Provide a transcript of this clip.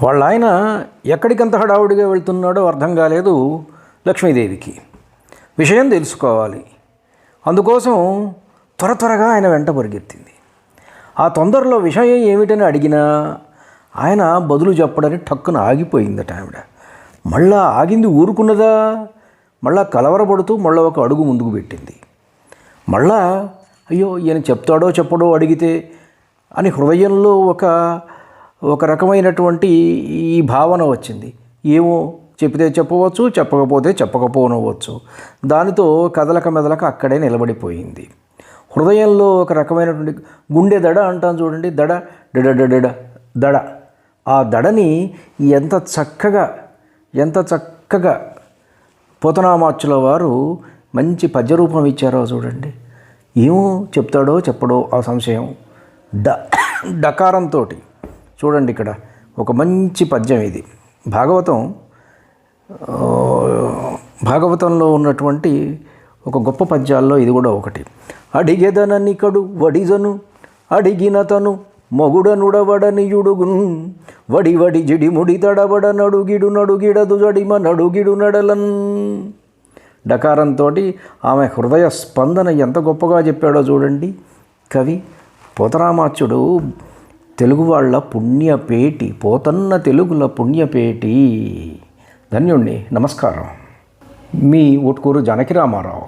వాళ్ళ ఆయన ఎక్కడికంత హడావుడిగా వెళ్తున్నాడో అర్థం కాలేదు లక్ష్మీదేవికి. విషయం తెలుసుకోవాలి, అందుకోసం త్వరగా ఆయన వెంట పరిగెత్తింది. ఆ తొందరలో విషయం ఏమిటని అడిగినా ఆయన బదులు చెప్పడని టక్కున ఆగిపోయిందట ఆవిడ. మళ్ళా ఆగింది ఊరుకున్నదా, మళ్ళా కలవరపడుతూ మళ్ళీ ఒక అడుగు ముందుకు పెట్టింది. మళ్ళా అయ్యో ఈయన చెప్తాడో చెప్పడో అడిగితే అని హృదయంలో ఒక రకమైనటువంటి ఈ భావన వచ్చింది. ఏమో చెప్తే చెప్పవచ్చు, చెప్పకపోతే చెప్పకపోనవచ్చు. దానితో కదలక మెదలక అక్కడే నిలబడిపోయింది. హృదయంలో ఒక రకమైనటువంటి గుండె దడ అంటాం చూడండి, దడ డడ దడ. ఆ దడని ఎంత చక్కగా పోతనామాచ్యుల వారు మంచి పద్యరూపం ఇచ్చారో చూడండి. ఏమో చెప్తాడో చెప్పడో ఆ సంశయం. డకారంతో చూడండి, ఇక్కడ ఒక మంచి పద్యం ఇది. భాగవతంలో ఉన్నటువంటి ఒక గొప్ప పద్యాల్లో ఇది కూడా ఒకటి. అడిగెదననికడు వడిజను అడిగినతను మొగుడనుడవడనియుడుగున్ వడి జిడిముడి తడబడ నడుగిడదు జడిమ నడుగిడు నడలన్. డకారంతో ఆమె హృదయ స్పందన ఎంత గొప్పగా చెప్పాడో చూడండి కవి. పోతరామాచ్యుడు తెలుగు వాళ్ళ పుణ్యపేటి, పోతన్న తెలుగుల పుణ్యపేటి. ధన్యుణ్ణి. నమస్కారం. మీ ఊట్కూరు జానకి రామారావు.